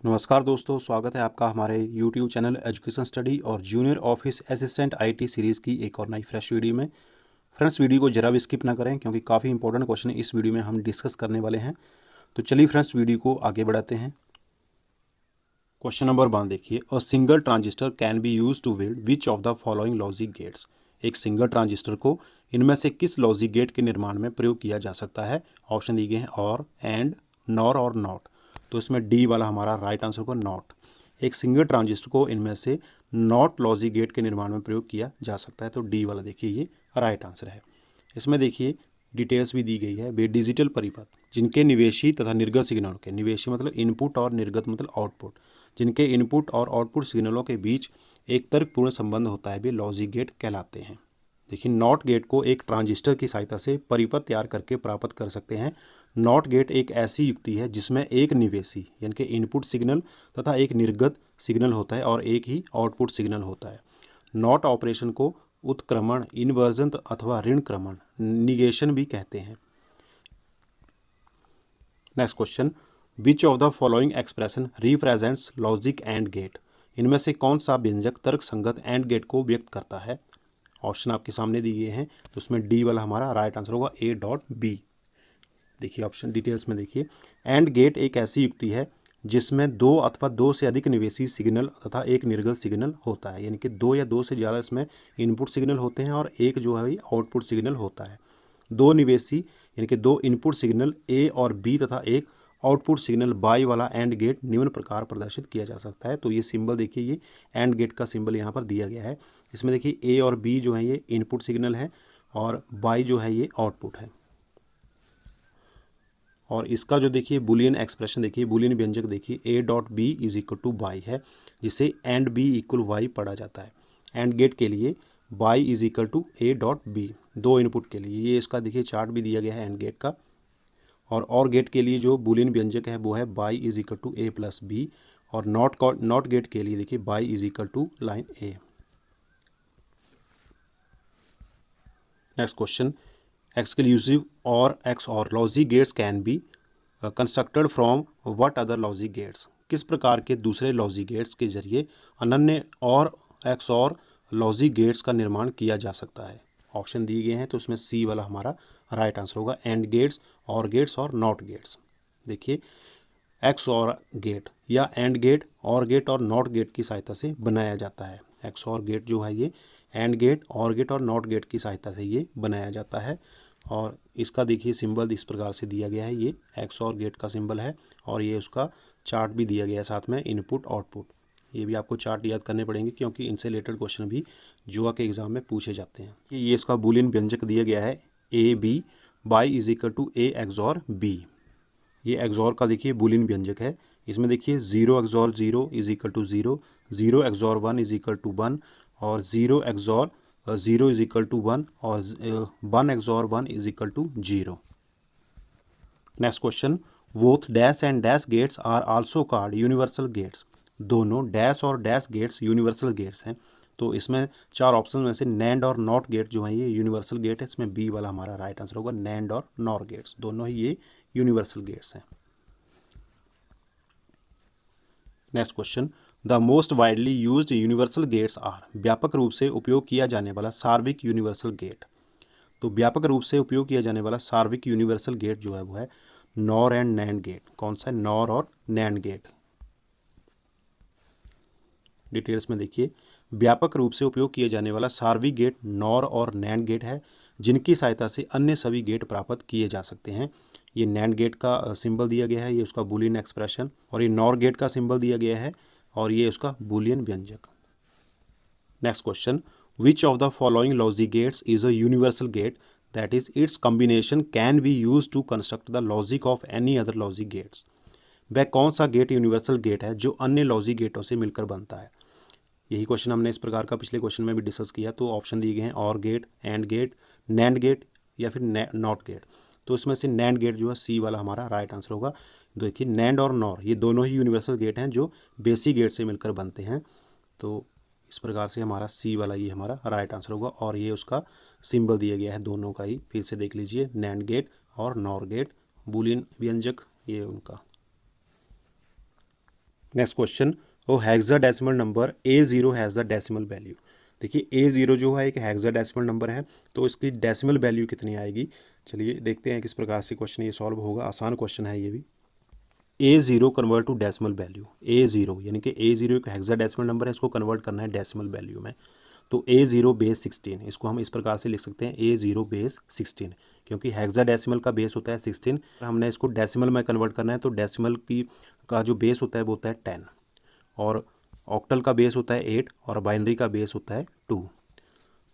नमस्कार दोस्तों, स्वागत है आपका हमारे YouTube चैनल एजुकेशन स्टडी और junior office assistant IT series की एक और नई फ्रेश वीडियो में। फ्रेंड्स, वीडियो को जरा भी स्किप ना करें क्योंकि काफ़ी इंपॉर्टेंट क्वेश्चन इस वीडियो में हम डिस्कस करने वाले हैं। तो चलिए फ्रेंड्स, वीडियो को आगे बढ़ाते हैं। क्वेश्चन नंबर 1 देखिए, a single transistor can be use to build which of the following logic gates. एक सिंगल ट्रांजिस्टर को इनमें से किस लॉजिक गेट के निर्माण में प्रयोग किया जा सकता है। ऑप्शन दिए गए हैं और, एंड, नॉर और नॉट। तो इसमें डी वाला हमारा राइट आंसर होगा, नॉट। एक सिंगल ट्रांजिस्टर को इनमें से नॉट लॉजिक गेट के निर्माण में प्रयोग किया जा सकता है। तो डी वाला देखिए ये राइट आंसर है। इसमें देखिए डिटेल्स भी दी गई है। वे डिजिटल परिपथ जिनके निवेशी तथा निर्गत सिग्नल के, निवेशी मतलब इनपुट और निर्गत मतलब आउटपुट, जिनके इनपुट और आउटपुट सिग्नलों के बीच एक तर्कपूर्ण संबंध होता है, वे लॉजिक गेट कहलाते हैं। देखिए, नॉट गेट को एक ट्रांजिस्टर की सहायता से परिपथ तैयार करके प्राप्त कर सकते हैं। नॉट गेट एक ऐसी युक्ति है जिसमें एक निवेशी यानी कि इनपुट सिग्नल तथा एक निर्गत सिग्नल होता है और एक ही आउटपुट सिग्नल होता है। नॉट ऑपरेशन को उत्क्रमण, इन्वर्जन अथवा ऋण क्रमण, निगेशन भी कहते हैं। Next question, which of the following expression represents logic and gate. इनमें से कौन सा व्यंजक तर्क संगत एंड गेट को व्यक्त करता है। ऑप्शन आपके सामने दिए हैं, तो उसमें डी वाला हमारा राइट आंसर होगा, ए डॉट बी। देखिए ऑप्शन डिटेल्स में देखिए, एंड गेट एक ऐसी युक्ति है जिसमें दो अथवा दो से अधिक निवेशी सिग्नल तथा एक निर्गत सिग्नल होता है, यानी कि दो या दो से ज़्यादा इसमें इनपुट सिग्नल होते हैं और एक जो है आउटपुट सिग्नल होता है। दो निवेशी यानी कि दो इनपुट सिग्नल ए और बी तथा एक आउटपुट सिग्नल बाई वाला एंड गेट निम्न प्रकार प्रदर्शित किया जा सकता है। तो ये सिंबल देखिए, ये एंड गेट का सिंबल यहाँ पर दिया गया है। इसमें देखिए ए और बी जो है ये इनपुट सिग्नल है और बाई जो है ये आउटपुट है। और इसका जो देखिए बुलियन एक्सप्रेशन देखिए, बुलियन व्यंजक देखिए, A dot B is equal to Y है, जिसे एंड बी इक्वल वाई पढ़ा जाता है। एंड गेट के लिए Y is equal to A dot B, दो इनपुट के लिए। ये इसका देखिए चार्ट भी दिया गया है एंड गेट का। और गेट के लिए जो बुलियन व्यंजक है वो है Y is equal to A plus B. और नॉट गेट के लिए देखिए Y is equal to line A. Next question, exclusive or X or logic gates can be constructed from what other logic gates. किस प्रकार के दूसरे logic gates के जरिए अनन्य और एक्स और लॉजिक गेट्स का निर्माण किया जा सकता है। ऑप्शन दिए गए हैं, तो उसमें सी वाला हमारा राइट आंसर होगा, एंड गेट्स और नॉट गेट्स। देखिए, एक्स और गेट या एंड गेट और नॉट गेट की सहायता से बनाया जाता है। एक्स और गेट जो है ये एंड गेट और नॉट गेट की सहायता से ये बनाया जाता है। और इसका देखिए सिंबल इस प्रकार से दिया गया है, ये एक्स और गेट का सिंबल है और ये उसका चार्ट भी दिया गया है साथ में, इनपुट आउटपुट। ये भी आपको चार्ट याद करने पड़ेंगे क्योंकि इनसे रिलेटेड क्वेश्चन भी जुआ के एग्जाम में पूछे जाते हैं। ये इसका बुलियन व्यंजक दिया गया है, A B Y is equal to A XOR B. ये एक्सॉर का देखिए बुलियन व्यंजक है। इसमें देखिए 0 XOR 0 is equal to 0, 0 XOR 1 is equal to 1 और 0 एक्सॉर 0 इज इक्वल टू 1 और 1 XOR 1 is equal to 0। Next question, both dash and dash gates are also called universal gates. दोनों डैश और डैश गेट्स यूनिवर्सल गेट्स हैं। तो इसमें चार option में से नैंड और नॉट गेट जो है ये यूनिवर्सल गेट है। इसमें बी वाला हमारा राइट आंसर होगा, नैंड और नॉर गेट्स दोनों ही ये यूनिवर्सल गेट्स हैं। Next question, the most widely used universal gates are. व्यापक रूप से उपयोग किया जाने वाला सार्वत्रिक यूनिवर्सल गेट। तो व्यापक रूप से उपयोग किया जाने वाला सार्वत्रिक यूनिवर्सल गेट जो है वो है नॉर एंड नैंड गेट। कौन सा है? नॉर और नैंड गेट। डिटेल्स में देखिए, व्यापक रूप से उपयोग किया जाने वाला सार्वत्रिक गेट नॉर और नैंड गेट है, जिनकी सहायता से अन्य सभी गेट प्राप्त किए जा सकते हैं। ये नैंड गेट का सिंबल दिया गया है, ये उसका बुलियन एक्सप्रेशन, और ये नॉर गेट का सिंबल दिया गया है और ये उसका बुलियन व्यंजक। Next question, which of the following logic gates is a universal gate that is its combination can be use to construct the logic of any other logic gates. वह कौन सा गेट यूनिवर्सल गेट है जो अन्य logic गेटों से मिलकर बनता है। यही क्वेश्चन हमने इस प्रकार का पिछले क्वेश्चन में भी डिस्कस किया। तो ऑप्शन दिए गए हैं or gate, and gate, NAND gate या फिर नॉट गेट। तो इसमें से नैंड गेट जो है सी वाला हमारा राइट आंसर होगा। देखिए, नैंड और नॉर ये दोनों ही यूनिवर्सल गेट हैं जो बेसिक गेट से मिलकर बनते हैं। तो इस प्रकार से हमारा सी वाला ये हमारा राइट आंसर होगा और ये उसका सिंबल दिया गया है दोनों का ही। फिर से देख लीजिए, नैंड गेट और नॉर गेट, बुलियन व्यंजक ये उनका। नेक्स्ट क्वेश्चन, वो hexadecimal number A0 has the decimal value. देखिए A0 जो है एक हेक्साडेसिमल नंबर है, तो इसकी डेसिमल वैल्यू कितनी आएगी। चलिए देखते हैं किस प्रकार से क्वेश्चन ये सॉल्व होगा। आसान क्वेश्चन है ये भी। A0 convert to decimal value. A0 यानी कि A0 एक हेक्साडेसिमल नंबर है, इसको कन्वर्ट करना है डेसिमल वैल्यू में। तो A0 बेस 16, इसको हम इस प्रकार से लिख सकते हैं A0 बेस 16, क्योंकि हेक्साडेसिमल का बेस होता है 16। हमने इसको डेसिमल में कन्वर्ट करना है, तो डेसिमल की का जो बेस होता है वो होता है 10, और ऑक्टल का बेस होता है 8, और बाइनरी का बेस होता है 2।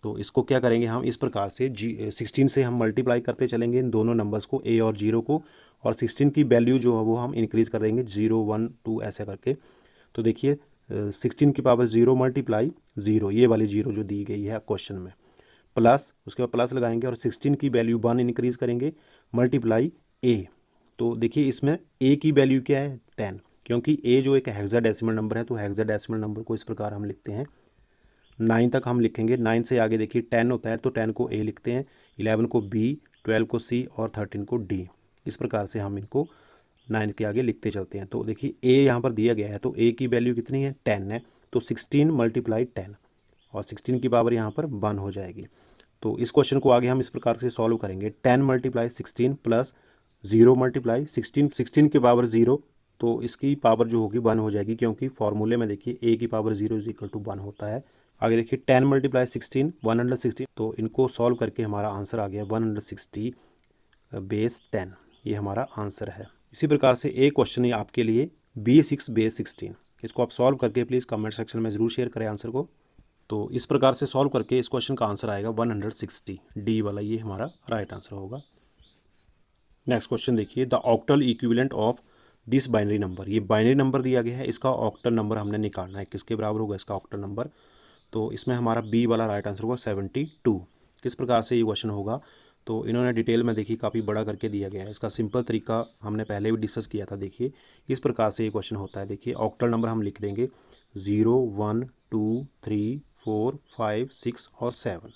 तो इसको क्या करेंगे हम इस प्रकार से 16 से हम मल्टीप्लाई करते चलेंगे इन दोनों नंबर्स को, A और 0 को, और 16 की वैल्यू जो है वो हम इंक्रीज कर देंगे 0 1 2 ऐसे करके। तो देखिए 16 की पावर 0 मल्टीप्लाई 0, ये वाली 0 जो दी गई है क्वेश्चन में, प्लस उसके बाद प्लस लगाएंगे और 16 की वैल्यू 1 इंक्रीज करेंगे मल्टीप्लाई A। तो देखिए इसमें A की वैल्यू क्या है 10, क्योंकि A जो एक हेक्साडेसिमल नंबर है, तो हेक्साडेसिमल नंबर को इस प्रकार हम लिखते हैं 9 तक हम लिखेंगे। 9 से आगे देखिए 10 होता है, तो 10 को A लिखते हैं, 11 को B, 12 को C और 13 को D। इस प्रकार से हम इनको 9 के आगे लिखते चलते हैं। तो देखिए A यहाँ पर दिया गया है, तो A की वैल्यू कितनी है 10 है, तो 16 मल्टीप्लाई 10, और 16 की पावर यहाँ पर 1 हो जाएगी। तो इस क्वेश्चन को आगे हम इस प्रकार से सॉल्व करेंगे, 10 मल्टीप्लाई 16 प्लस 0 मल्टीप्लाई 16 की पावर 0, तो इसकी पावर जो होगी 1 हो जाएगी, क्योंकि फॉर्मूले में देखिए A की पावर 0 इज इक्वल टू 1 होता है। आगे देखिए 10 मल्टीप्लाई 16 160, तो इनको सॉल्व करके हमारा आंसर आ गया 160 बेस 10, ये हमारा आंसर है। इसी प्रकार से एक क्वेश्चन है आपके लिए B6 बेस 16, इसको आप सॉल्व करके प्लीज़ कमेंट सेक्शन में ज़रूर शेयर करें आंसर को। तो इस प्रकार से सॉल्व करके इस क्वेश्चन का आंसर आएगा 160, डी वाला ये हमारा राइट आंसर होगा। नेक्स्ट क्वेश्चन देखिए, the octal equivalent of this binary number. ये बाइनरी नंबर दिया गया है, इसका ऑक्टल नंबर हमने निकालना है, किसके बराबर होगा इसका ऑक्टल नंबर। तो इसमें हमारा बी वाला राइट आंसर होगा 72। किस प्रकार से ये क्वेश्चन होगा, तो इन्होंने डिटेल में देखिए काफ़ी बड़ा करके दिया गया है। इसका सिंपल तरीका हमने पहले भी डिस्कस किया था। देखिए इस प्रकार से ये क्वेश्चन होता है। देखिए ऑक्टल नंबर हम लिख देंगे 0 1 2 3 4 5 6 और 7,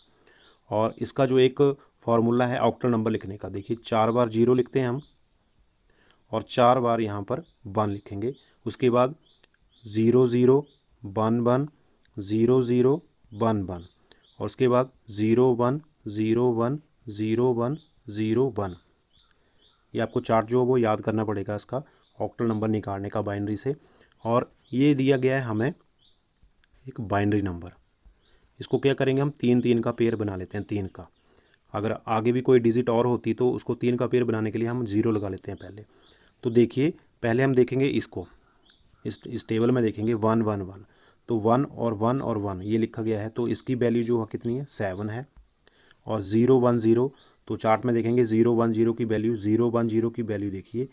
और इसका जो एक फॉर्मूला है ऑक्टल नंबर लिखने का, देखिए 4 बार 0 लिखते हैं हम, और 4 बार यहाँ पर 1 लिखेंगे। उसके बाद 0 0 1 1 0 0 1 1, और उसके बाद 0 1 0 1 0 1 0 1। ये आपको चार्ट जो है वो याद करना पड़ेगा इसका ऑक्टल नंबर निकालने का बाइनरी से। और ये दिया गया है हमें एक बाइनरी नंबर, इसको क्या करेंगे हम 3 3 का पेयर बना लेते हैं, 3 का। अगर आगे भी कोई डिजिट और होती तो उसको 3 का पेयर बनाने के लिए हम 0 लगा लेते हैं पहले। तो देखिए पहले हम देखेंगे इसको, इस टेबल में देखेंगे 1 1 1, तो 1 और 1 और 1 ये लिखा गया है, तो इसकी वैल्यू जो है कितनी है 7 है। और 0 1 0, तो चार्ट में देखेंगे 0 1 0 की वैल्यू, 0 1 0 की वैल्यू देखिए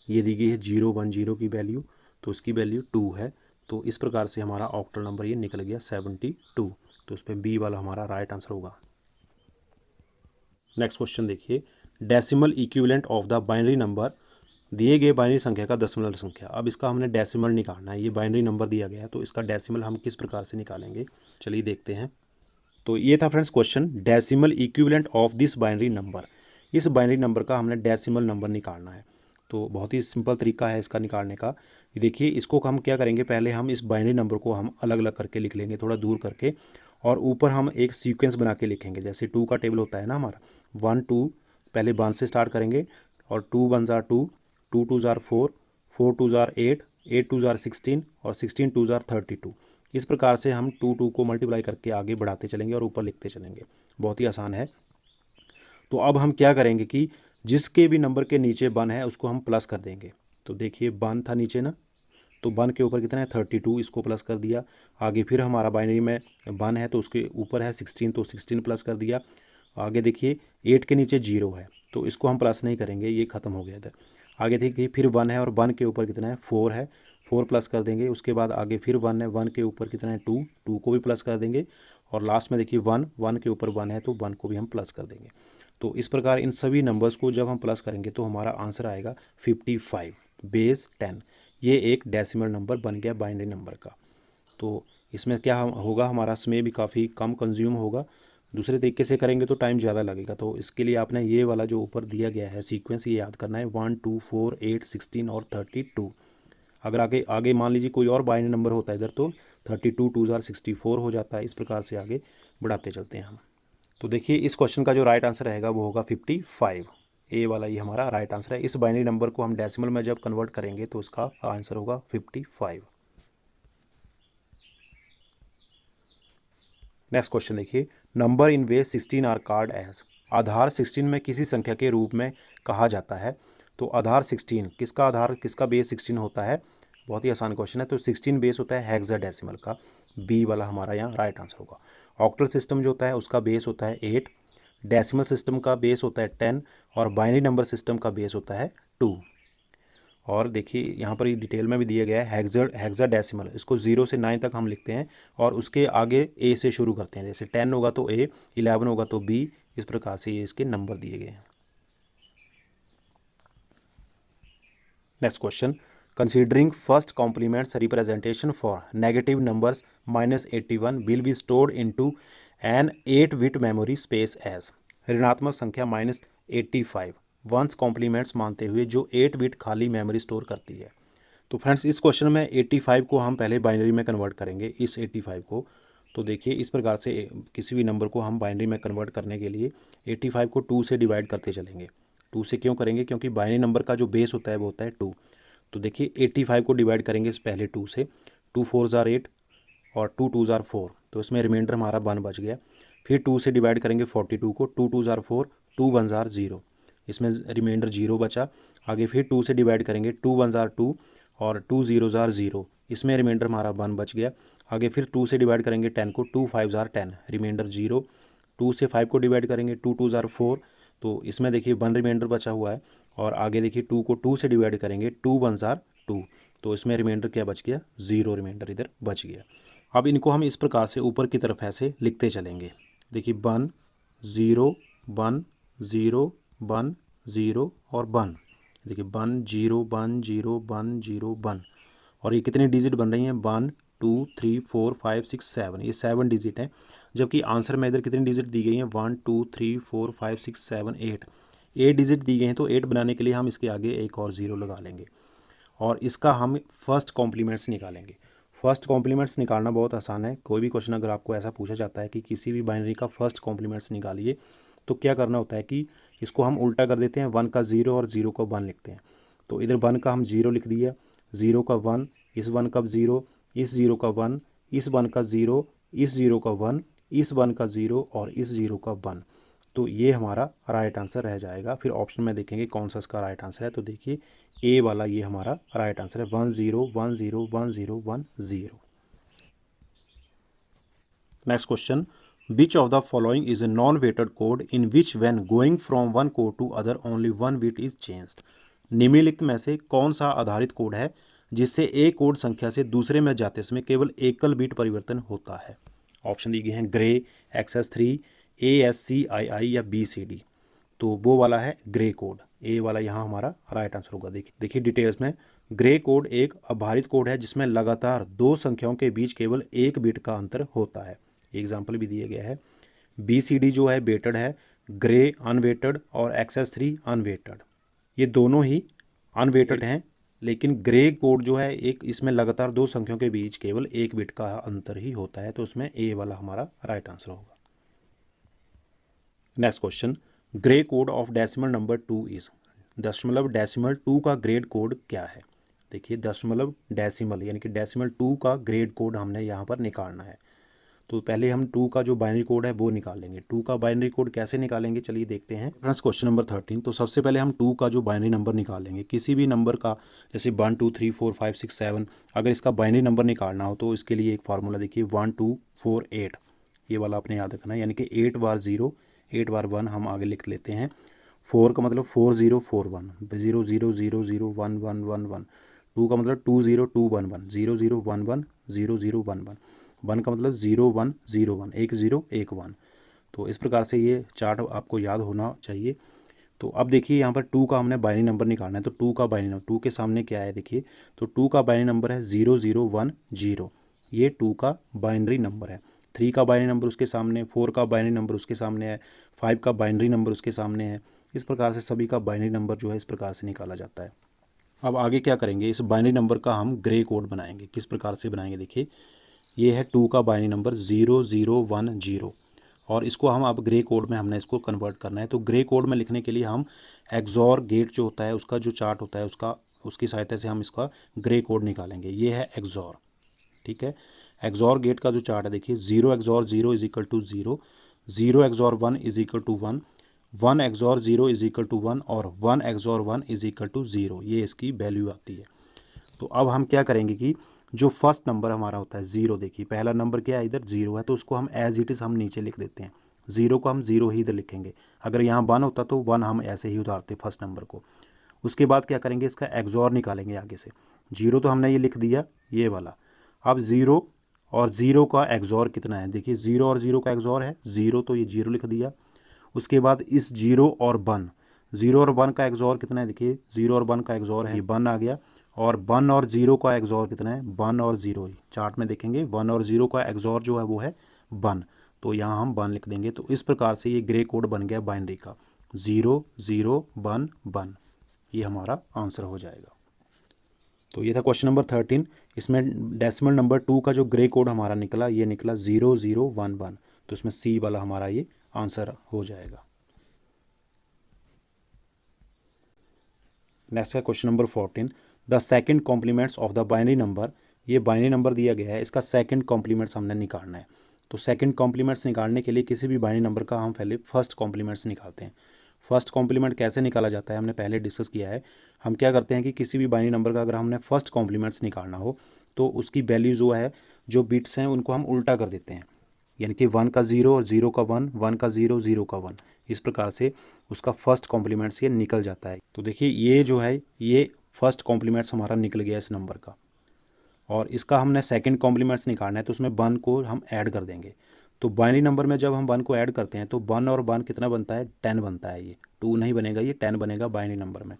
ये दी गई है 0 1 0 की वैल्यू, तो इसकी वैल्यू 2 है। तो इस प्रकार से हमारा ऑक्टल नंबर ये निकल गया 72, तो इस पर बी वाला हमारा राइट आंसर होगा। नेक्स्ट क्वेश्चन देखिए, decimal equivalent of the binary number. दिए गए बाइनरी संख्या का दशमलव संख्या। अब इसका हमने डेसिमल निकालना है, ये बाइनरी नंबर दिया गया है, तो इसका डेसिमल हम किस प्रकार से निकालेंगे, चलिए देखते हैं। तो ये था friends question, decimal equivalent of this binary number. इस बाइनरी नंबर का हमने डेसिमल नंबर निकालना है। तो बहुत ही सिंपल तरीका है इसका निकालने का। देखिए इसको हम क्या करेंगे, पहले हम इस बाइनरी नंबर को हम अलग अलग करके लिख लेंगे, थोड़ा दूर करके, और ऊपर हम एक सीक्वेंस बना के लिखेंगे। जैसे 2 का टेबल होता है ना हमारा, 1 2, पहले 1 से स्टार्ट करेंगे, और 2 1 जार 2, 2 2 जार 4, 4 2 जार 8, 8 2 जार 16, और 16 2 जार 32। इस प्रकार से हम 2 2 को मल्टीप्लाई करके आगे बढ़ाते चलेंगे और ऊपर लिखते चलेंगे। बहुत ही आसान है। तो अब हम क्या करेंगे कि जिसके भी नंबर के नीचे 1 है उसको हम प्लस कर देंगे। तो देखिए 1 था नीचे ना, तो 1 के ऊपर कितना है 32, इसको प्लस कर दिया। आगे फिर हमारा बाइनरी में 1 है, तो उसके ऊपर है 16, तो 16 प्लस कर दिया। आगे देखिए 8 के नीचे 0 है, तो इसको हम प्लस नहीं करेंगे, ये ख़त्म हो गया इधर। आगे देखिए फिर 1 है, और 1 के ऊपर कितना है 4 है, 4 प्लस कर देंगे। उसके बाद आगे फिर 1 है, 1 के ऊपर कितना है 2, 2 को भी प्लस कर देंगे। और लास्ट में देखिए 1, 1 के ऊपर 1 है, तो 1 को भी हम प्लस कर देंगे। तो इस प्रकार इन सभी नंबर्स को जब हम प्लस करेंगे तो हमारा आंसर आएगा 55 बेस 10। ये एक डेसिमल नंबर बन गया बाइनरी नंबर का। तो इसमें क्या होगा, हमारा समय भी काफ़ी कम कंज्यूम होगा। दूसरे तरीके से करेंगे तो टाइम ज़्यादा लगेगा। तो इसके लिए आपने ये वाला जो ऊपर दिया गया है सीक्वेंस, ये याद करना है 1 2 4 8 16 और 32। अगर आगे आगे मान लीजिए कोई और बाइनरी नंबर होता है इधर तो 32 2 जार 64 हो जाता है। इस प्रकार से आगे बढ़ाते चलते हैं हम। तो देखिए इस क्वेश्चन का जो राइट आंसर रहेगा वो होगा 55। ए वाला ये हमारा राइट आंसर है। इस बाइनरी नंबर को हम डेसिमल में जब कन्वर्ट करेंगे तो उसका आंसर होगा 55। नेक्स्ट क्वेश्चन देखिए, number in way 16 are card as. Aadhaar 16 में किसी संख्या के रूप में कहा जाता है। तो आधार 16 किसका बेस 16 होता है? बहुत ही आसान क्वेश्चन है। तो 16 बेस होता है हेक्साडेसिमल का। बी वाला हमारा यहाँ राइट आंसर होगा। ऑक्टल सिस्टम जो होता है उसका बेस होता है 8, डेसिमल सिस्टम का बेस होता है 10 और बाइनरी नंबर सिस्टम का बेस होता है 2। और देखिए यहाँ पर ये डिटेल में भी दिया गया है हेक्साडेसिमल, इसको 0 से 9 तक हम लिखते हैं और उसके आगे ए से शुरू करते हैं। जैसे 10 होगा तो ए, 11 होगा तो बी, इस प्रकार से ये इसके नंबर दिए गए हैं। Next question, considering first complements representation for negative numbers -81 will be stored into an 8 bit memory space as. ऋणात्मक संख्या -85 वंस कॉम्प्लीमेंट्स मानते हुए जो 8 बिट खाली मेमोरी स्टोर करती है। तो फ्रेंड्स इस क्वेश्चन में 85 को हम पहले बाइनरी में कन्वर्ट करेंगे, इस 85 को। तो देखिए इस प्रकार से किसी भी नंबर को हम बाइनरी में कन्वर्ट करने के लिए 85 को 2 से डिवाइड करते चलेंगे। 2 से क्यों करेंगे? क्योंकि बाइनरी नंबर का जो बेस होता है वो होता है 2। तो देखिए 85 को डिवाइड करेंगे इस पहले 2 से। 2 4 जार 8 और 2 2 जार 4, तो इसमें रिमाइंडर हमारा 1 बच गया। फिर 2 से डिवाइड करेंगे 42 को। 2 2 जार 4, 2 1 जार 0, इसमें रिमाइंडर 0 बचा। आगे फिर 2 से डिवाइड करेंगे 2 1 जार 2 और 2 0 जार 0, इसमें रिमाइंडर हमारा 1 बच गया। आगे फिर 2 से डिवाइड करेंगे 10 को। 2 5 जार 10, रिमाइंडर 0। 2 से 5 को डिवाइड करेंगे 2 2 जार 4, तो इसमें देखिए 1 रिमाइंडर बचा हुआ है। और आगे देखिए 2 को 2 से डिवाइड करेंगे 2 1 जार 2, तो इसमें रिमाइंडर क्या बच गया? 0 रिमाइंडर इधर बच गया। अब इनको हम इस प्रकार से ऊपर की तरफ ऐसे लिखते चलेंगे। देखिए 1 0 1 0 1 0 और 1। देखिए 1 0 1 0 1 0 1। और ये कितनी डिजिट बन रही हैं? 1 2 3 4 5 6 7, ये 7 डिजिट हैं। जबकि आंसर में इधर कितनी डिजिट दी गई हैं? 1 2 3 4 5 6 7 8, 8 डिजिट दी गई हैं। तो 8 बनाने के लिए हम इसके आगे एक और 0 लगा लेंगे और इसका हम फर्स्ट कॉम्प्लीमेंट्स निकालेंगे। फर्स्ट कॉम्प्लीमेंट्स निकालना बहुत आसान है। कोई भी क्वेश्चन अगर आपको ऐसा पूछा जाता है कि किसी भी बाइनरी का फर्स्ट कॉम्प्लीमेंट्स निकालिए, तो क्या करना होता है कि इसको हम उल्टा कर देते हैं। 1 का 0 और 0 का 1 लिखते हैं। तो इधर 1 का हम 0 लिख दिया, 0 का 1, इस 1 का 0, इस 0 का 1, इस 1 का 0, इस 0 का 1, इस 1 का 0 और इस 0 का 1। तो ये हमारा राइट आंसर रह जाएगा। फिर ऑप्शन में देखेंगे कौन सा इसका राइट आंसर है। तो देखिए ए वाला ये हमारा राइट आंसर है। 1 0 1 0 1 0 1 0। Next question, which of the following is a non weighted code in which when going from one code to other only 1 bit is changed. निम्नलिखित में से कौन सा आधारित कोड है जिससे एक कोड संख्या से दूसरे में जाते समय केवल एकल बीट परिवर्तन होता है? ऑप्शन दिए गए हैं ग्रे, XS3, ASCII या BCD। तो वो वाला है ग्रे कोड। ए वाला यहाँ हमारा राइट आंसर होगा। देखिए डिटेल्स में, ग्रे कोड एक आधारित कोड है जिसमें लगातार 2 संख्याओं के बीच केवल 1 बिट का अंतर होता है। एग्जाम्पल भी दिया गया है। BCD जो है वेटेड है, ग्रे अनवेटेड और XS3 अनवेटेड। ये दोनों ही अनवेटेड हैं, लेकिन ग्रे कोड जो है एक इसमें लगातार 2 संख्याओं के बीच केवल 1 बिट का अंतर ही होता है। तो उसमें ए वाला हमारा राइट आंसर होगा। Next question, grey code of decimal number 2 is. दशमलव डेसिमल 2 का ग्रेड कोड क्या है? देखिए दशमलव डेसिमल यानी कि डेसिमल 2 का ग्रेड कोड हमने यहाँ पर निकालना है। तो पहले हम 2 का जो बाइनरी कोड है वो निकाल लेंगे। 2 का बाइनरी कोड कैसे निकालेंगे, चलिए देखते हैं। फ्रेंड्स क्वेश्चन नंबर 13, तो सबसे पहले हम 2 का जो बाइनरी नंबर निकाल लेंगे। किसी भी नंबर का जैसे 1 2 3 4 5 6 7, अगर इसका बाइनरी नंबर निकालना हो तो इसके लिए एक फार्मूला देखिए 1 2 4 8, ये वाला आपने याद रखना है। यानी कि 8 बार 0 8 बार 1 हम आगे लिख लेते हैं। 4 का मतलब 4 0 4 1, 0 0 0 0 1 1 1 1। 2 का मतलब 2 0 2 1 1, 0 0 1 1 0 0 1 1। 1 का मतलब 0 1 0 1, 1 0 1 1। तो इस प्रकार से ये चार्ट आपको याद होना चाहिए। तो अब देखिए यहाँ पर 2 का हमने बाइनरी नंबर निकालना है। तो 2 का बाइनरी नंबर, 2 के सामने क्या है देखिए, तो 2 का बाइनरी नंबर है 0 0 1 0, ये 2 का बाइनरी नंबर है। 3 का बाइनरी नंबर उसके सामने, 4 का बाइनरी नंबर उसके सामने है, 5 का बाइनरी नंबर उसके सामने है। इस प्रकार से सभी का बाइनरी नंबर जो है इस प्रकार से निकाला जाता है। अब आगे क्या करेंगे, इस बाइनरी नंबर का हम ग्रे कोड बनाएंगे। किस प्रकार से बनाएंगे, देखिए ये है 2 का बाइनरी नंबर 0010 और इसको हम अब ग्रे कोड में हमने इसको कन्वर्ट करना है। तो ग्रे कोड में लिखने के लिए हम एक्सॉर गेट जो होता है उसका जो चार्ट होता है उसकी सहायता से हम इसका ग्रे कोड निकालेंगे। ये है एक्सॉर, ठीक है। एक्सॉर गेट का जो चार्ट है देखिए 0 XOR 0 is equal to 0, 0 XOR 1 is equal to 1, 1 XOR 0 is equal to 1 और 1 एक्सॉर 1 इज इक्वल टू 0। ये इसकी वैल्यू आती है। तो अब हम क्या करेंगे कि जो फर्स्ट नंबर हमारा होता है 0, देखिए पहला नंबर क्या है, इधर 0 है तो उसको हम एज इट इज़ हम नीचे लिख देते हैं। 0 को हम 0 ही इधर लिखेंगे। अगर यहाँ 1 होता तो 1 हम ऐसे ही उतारते फर्स्ट नंबर को। उसके बाद क्या करेंगे, इसका एक्सॉर निकालेंगे आगे से। 0 तो हमने ये लिख दिया ये वाला। अब 0 और 0 का एक्सॉर कितना है, देखिए 0 और 0 का एक्सॉर है 0, तो ये 0 लिख दिया। उसके बाद इस 0 और 1, 0 और 1 का एक्सॉर कितना है, देखिए 0 और 1 का एक्सॉर है ये 1 आ गया। और 1 और 0 का एक्सॉर कितना है, 1 और 0 ही चार्ट में देखेंगे 1 और 0 का एक्सॉर जो है वो है 1, तो यहाँ हम 1 लिख देंगे। तो इस प्रकार से ये ग्रे कोड बन गया बाइनरी का 0 0 1 1। ये हमारा आंसर हो जाएगा। तो ये था क्वेश्चन नंबर 13। इसमें डेसिमल नंबर 2 का जो ग्रे कोड हमारा निकला ये निकला 0011, तो इसमें सी वाला हमारा ये आंसर हो जाएगा। नेक्स्ट है question number 14, the second complements of the binary number. ये बाइनरी नंबर दिया गया है, इसका सेकंड कॉम्प्लीमेंट्स हमने निकालना है। तो सेकंड कॉम्प्लीमेंट्स निकालने के लिए किसी भी बाइनरी नंबर का हम पहले फर्स्ट कॉम्प्लीमेंट्स निकालते हैं। फर्स्ट कॉम्प्लीमेंट कैसे निकाला जाता है हमने पहले डिस्कस किया है। हम क्या करते हैं कि किसी भी बाइनरी नंबर का अगर हमने फर्स्ट कॉम्प्लीमेंट्स निकालना हो तो उसकी वैल्यू जो है, जो बिट्स हैं उनको हम उल्टा कर देते हैं, यानी कि 1 का 0 और 0 का 1, 1 का 0 0 का 1, इस प्रकार से उसका फर्स्ट कॉम्प्लीमेंट्स ये निकल जाता है। तो देखिए ये जो है ये फर्स्ट कॉम्प्लीमेंट्स हमारा निकल गया इस नंबर का, और इसका हमने सेकंड कॉम्प्लीमेंट्स निकालना है तो उसमें 1 को हम ऐड कर देंगे। तो बाइनरी नंबर में जब हम 1 को ऐड करते हैं तो 1 और 1 कितना बनता है, 10 बनता है। ये 2 नहीं बनेगा, ये 10 बनेगा बाइनरी नंबर में।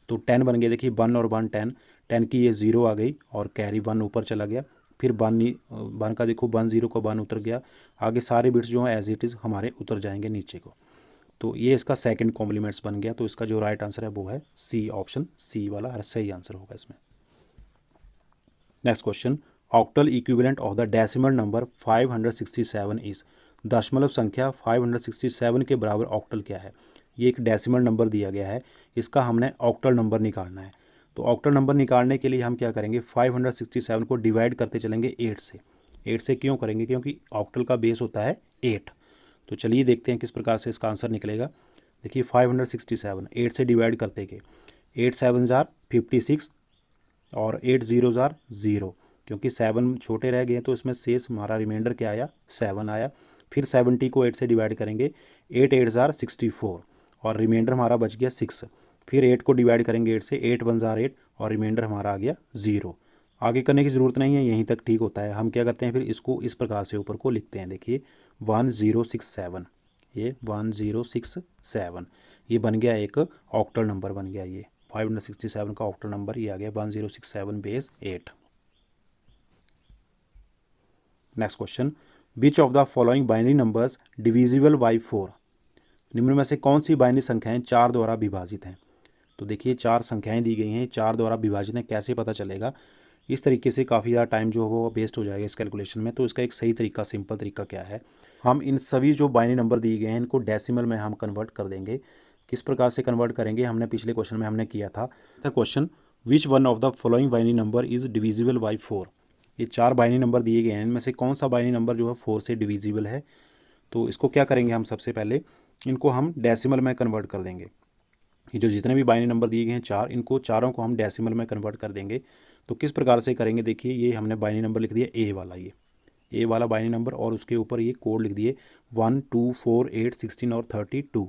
तो 10 बन गया, देखिए 1 और 1 10, 10 की ये 0 आ गई और कैरी 1 ऊपर चला गया। फिर 1 का देखो 1 0 का 1 उतर गया। आगे सारे बिट्स जो हैं एज इट इज़ हमारे उतर जाएंगे नीचे को। तो ये इसका सेकंड कॉम्प्लीमेंट्स बन गया। तो इसका जो राइट आंसर है वो है सी, ऑप्शन सी वाला सही आंसर होगा इसमें। Next question, octal equivalent of the decimal number 567 is. दशमलव संख्या 567 के बराबर ऑक्टल क्या है। ये एक डेसिमल नंबर दिया गया है, इसका हमने ऑक्टल नंबर निकालना है। तो ऑक्टल नंबर निकालने के लिए हम क्या करेंगे, 567 को डिवाइड करते चलेंगे 8 से। 8 से क्यों करेंगे, क्योंकि ऑक्टल का बेस होता है 8। तो चलिए देखते हैं किस प्रकार से इसका आंसर निकलेगा। देखिए 567 8 से डिवाइड करते गए, 8 7 जार 56 और 8 0 जार 0, क्योंकि 7 छोटे रह गए तो इसमें शेष हमारा रिमाइंडर क्या आया, 7 आया। फिर 70 को 8 से डिवाइड करेंगे, 8 8 जार 64 और रिमाइंडर हमारा बच गया 6। फिर 8 को डिवाइड करेंगे 8 से, 8 1 जार 8 और रिमाइंडर हमारा आ गया 0। आगे करने की ज़रूरत नहीं है, यहीं तक ठीक होता है। हम क्या करते हैं फिर इसको इस प्रकार से ऊपर को लिखते हैं। देखिए 1067, ये 1067 ये बन गया एक ऑक्टल नंबर बन गया। ये 567 का ऑक्टल नंबर ये आ गया 1067 base 8। Next question, which of the following binary numbers divisible by 4। निम्न में से कौन सी बाइनरी संख्याएं 4 द्वारा विभाजित हैं। तो देखिए 4 संख्याएं दी गई हैं, 4 द्वारा विभाजित हैं, कैसे पता चलेगा। इस तरीके से काफ़ी ज़्यादा टाइम जो हो वेस्ट हो जाएगा इस कैलकुलेशन में। तो इसका एक सही तरीका, सिंपल तरीका क्या है, हम इन सभी जो बाइनरी नंबर दिए गए हैं इनको डेसिमल में हम कन्वर्ट कर देंगे। किस प्रकार से कन्वर्ट करेंगे, हमने पिछले क्वेश्चन में हमने किया था। Question, which one of the following binary number is divisible by 4। ये 4 बाइनरी नंबर दिए गए हैं, इनमें से कौन सा बाइनरी नंबर जो है 4 से डिविजिबल है। तो इसको क्या करेंगे, हम सबसे पहले इनको हम डेसिमल में कन्वर्ट कर देंगे। ये जो जितने भी बाइनरी नंबर दिए गए हैं 4, इनको चारों को हम डेसिमल में कन्वर्ट कर देंगे। तो किस प्रकार से करेंगे, देखिए ये हमने बाइनरी नंबर लिख दिया ए वाला, ये ए वाला बाइनरी नंबर, और उसके ऊपर ये कोड लिख दिए 1 2 4 8 16 और 32।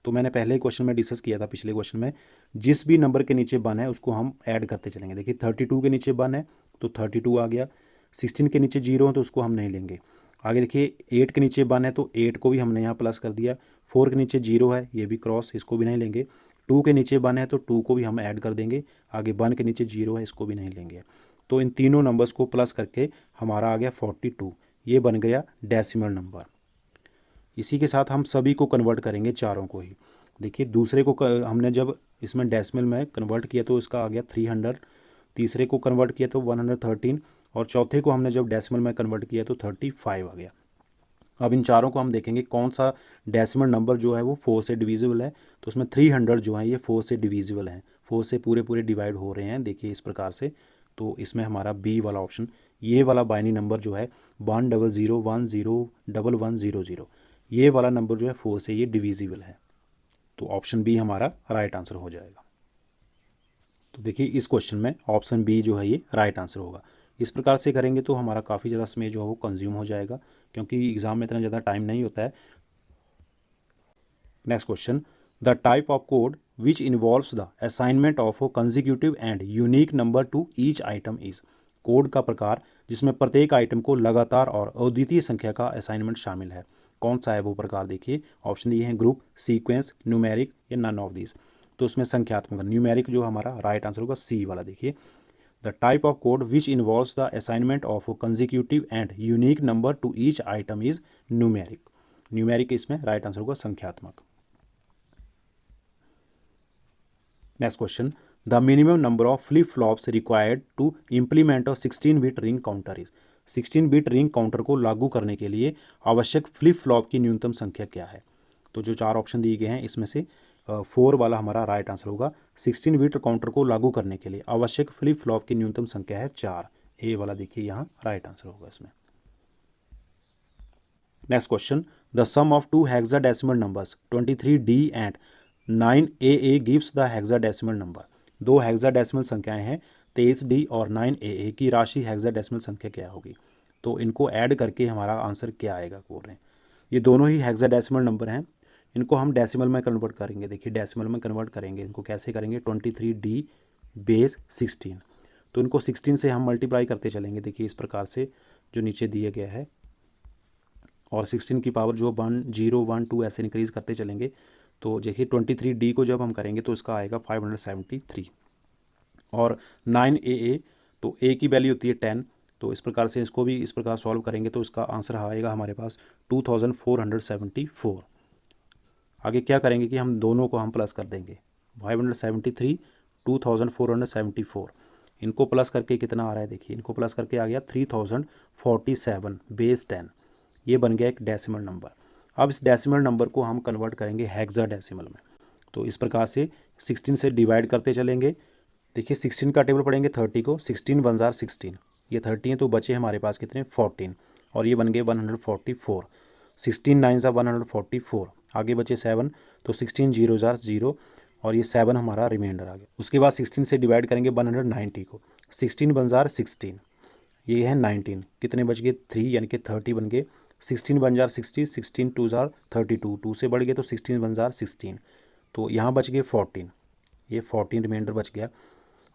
तो मैंने पहले क्वेश्चन में डिस्कस किया था, पिछले क्वेश्चन में, जिस भी नंबर के नीचे 1 है उसको हम ऐड करते चलेंगे। देखिए 32 के नीचे 1 है तो 32 आ गया, 16 के नीचे 0 है तो उसको हम नहीं लेंगे। आगे देखिए 8 के नीचे 1 है तो 8 को भी हमने यहाँ प्लस कर दिया। 4 के नीचे 0 है, ये भी क्रॉस, इसको भी नहीं लेंगे। 2 के नीचे 1 है तो 2 को भी हम ऐड कर देंगे। आगे 1 के नीचे 0 है, इसको भी नहीं लेंगे। तो इन तीनों नंबर्स को प्लस करके हमारा आ गया 42, ये बन गया डेसिमल नंबर। इसी के साथ हम सभी को कन्वर्ट करेंगे, चारों को ही। देखिए दूसरे को हमने जब इसमें डेसिमल में कन्वर्ट किया तो इसका आ गया 300, तीसरे को कन्वर्ट किया तो 113, और चौथे को हमने जब डेसिमल में कन्वर्ट किया तो 35 आ गया। अब इन चारों को हम देखेंगे कौन सा डेसिमल नंबर जो है वो 4 से डिविजिबल है। तो उसमें 300 जो है ये 4 से डिविजिबल है, 4 से पूरे पूरे डिवाइड हो रहे हैं, देखिए इस प्रकार से। तो इसमें हमारा बी वाला ऑप्शन, ये वाला बाइनरी नंबर जो है 100101100, ये वाला नंबर जो है 4 से ये डिविजिबल है। तो ऑप्शन बी हमारा राइट आंसर हो जाएगा। तो देखिए इस क्वेश्चन में ऑप्शन बी जो है ये राइट आंसर होगा। इस प्रकार से करेंगे तो हमारा काफ़ी ज़्यादा समय जो है वो कंज्यूम हो जाएगा, क्योंकि एग्ज़ाम में इतना ज़्यादा टाइम नहीं होता है। Next question, the type of code which involves the assignment of a consecutive and unique number to each item is. Code का प्रकार जिसमें प्रत्येक आइटम को लगातार और अद्वितीय संख्या का असाइनमेंट शामिल है, कौन सा है वो प्रकार? देखिए ऑप्शन दिए हैं ग्रुप, सीक्वेंस, न्यूमेरिक या नन ऑफ दिस। तो उसमें संख्यात्मक न्यूमेरिक जो हमारा राइट आंसर होगा सी वाला। देखिए the type of code which involves the assignment of a consecutive and unique number to each item is numeric. Numeric इसमें राइट आंसर होगा संख्यात्मक। Next question, the minimum number of flip flops required to implement a 16-बिट ring counter is. 16-बिट ring counter को लागू करने के लिए आवश्यक फ्लिप फ्लॉप की न्यूनतम संख्या क्या है? तो जो चार ऑप्शन दिए गए हैं इसमें से 4 वाला हमारा राइट आंसर होगा। 16-बिट काउंटर को लागू करने के लिए आवश्यक फ्लिप फ्लॉप की न्यूनतम संख्या है 4, ए वाला देखिए यहाँ राइट आंसर होगा इसमें। Next question, the sum of two hexadecimal numbers 23D and 9AA gives the hexadecimal number. दो हेक्साडेसिमल संख्याएं हैं 23D और 9AA की राशि हेक्साडेसिमल संख्या क्या होगी? तो इनको ऐड करके हमारा आंसर क्या आएगा बोल रहे हैं। ये दोनों ही हेक्साडेसिमल नंबर हैं, इनको हम डेसिमल में कन्वर्ट करेंगे। देखिए डेसिमल में कन्वर्ट करेंगे, इनको कैसे करेंगे? 23D बेस 16, तो इनको 16 से हम मल्टीप्लाई करते चलेंगे। देखिए इस प्रकार से जो नीचे दिया गया है, और 16 की पावर जो 1 0 1 2 ऐसे इंक्रीज़ करते चलेंगे। तो देखिए 23D को जब हम करेंगे तो इसका आएगा 573, और 9AA तो A की वैल्यू होती है 10, तो इस प्रकार से इसको भी इस प्रकार सॉल्व करेंगे तो इसका आंसर आएगा हमारे पास 2474। आगे क्या करेंगे कि हम दोनों को हम प्लस कर देंगे, 573 2474, इनको प्लस करके कितना आ रहा है? देखिए इनको प्लस करके आ गया 3047 बेस 10, ये बन गया एक डेसिमल नंबर। अब इस डेसिमल नंबर को हम कन्वर्ट करेंगे हेक्साडेसिमल में। तो इस प्रकार से 16 से डिवाइड करते चलेंगे। देखिए 16 का टेबल पढ़ेंगे 30 को, 16 1 जार 16, ये 30 है तो बचे हमारे पास कितने? 14, और ये बन गए 144। 16 9 जार 144, आगे बचे 7, तो 16 0 जार 0, और ये 7 हमारा रिमाइंडर आ गया। उसके बाद 16 से डिवाइड करेंगे 190 को, 16 1 जार 16, ये है 19, कितने बच गए? 3, यानी कि 30 बन गए। 16 1 जार 60, 16 2 जार 32, 2 से बढ़ गए तो 16 1 जार 16, तो यहाँ बच गए 14, ये 14 रिमाइंडर बच गया,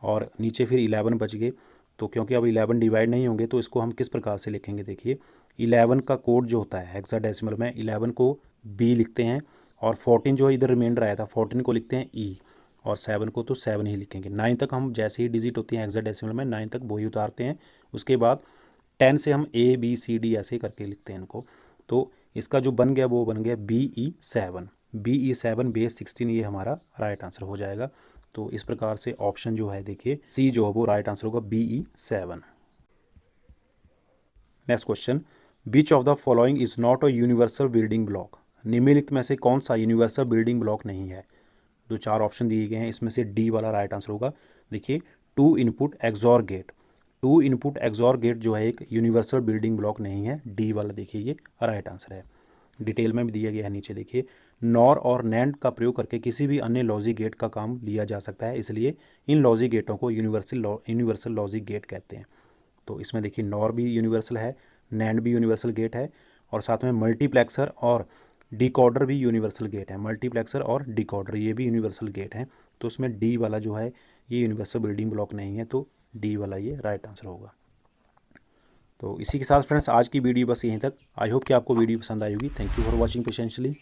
और नीचे फिर 11 बच गए। तो क्योंकि अब 11 डिवाइड नहीं होंगे तो इसको हम किस प्रकार से लिखेंगे? देखिए 11 का कोड जो होता है हेक्साडेसिमल में, 11 को B लिखते हैं, और 14 जो इधर रिमाइंडर आया था 14 को लिखते हैं E, और 7 को तो 7 ही लिखेंगे। 9 तक हम जैसे ही डिजिट होती हैं हेक्साडेसिमल में 9 तक वही उतारते हैं। उसके बाद 10 से हम A B C D ऐसे करके लिखते हैं इनको। तो इसका जो बन गया वो बन गया BE7 बेस 16, ये हमारा राइट आंसर हो जाएगा। तो इस प्रकार से ऑप्शन जो है देखिए सी जो है वो राइट आंसर होगा BE7। Next question, which of the following is not a universal building block. निम्नलिखित में से कौन सा यूनिवर्सल बिल्डिंग ब्लॉक नहीं है? जो चार ऑप्शन दिए गए हैं इसमें से डी वाला राइट आंसर होगा। देखिए 2 input XOR gate, 2 input XOR gate जो है एक यूनिवर्सल बिल्डिंग ब्लॉक नहीं है, डी वाला देखिए ये राइट आंसर है। डिटेल में भी दिया गया है नीचे देखिए, नॉर और नैंड का प्रयोग करके किसी भी अन्य लॉजिक गेट का काम लिया जा सकता है, इसलिए इन लॉजिक गेटों को यूनिवर्सल लॉजिक गेट कहते हैं। तो इसमें देखिए नॉर भी यूनिवर्सल है, नैंड भी यूनिवर्सल गेट है, और साथ में मल्टीप्लेक्सर और डिकोडर भी यूनिवर्सल गेट है। मल्टीप्लेक्सर और डिकोडर ये भी यूनिवर्सल गेट हैं। तो उसमें डी वाला जो है ये यूनिवर्सल बिल्डिंग ब्लॉक नहीं है, तो डी वाला ये राइट आंसर होगा। तो इसी के साथ फ्रेंड्स आज की वीडियो बस यहीं तक। आई होप कि आपको वीडियो पसंद आई होगी। Thank you for watching पेशेंशली।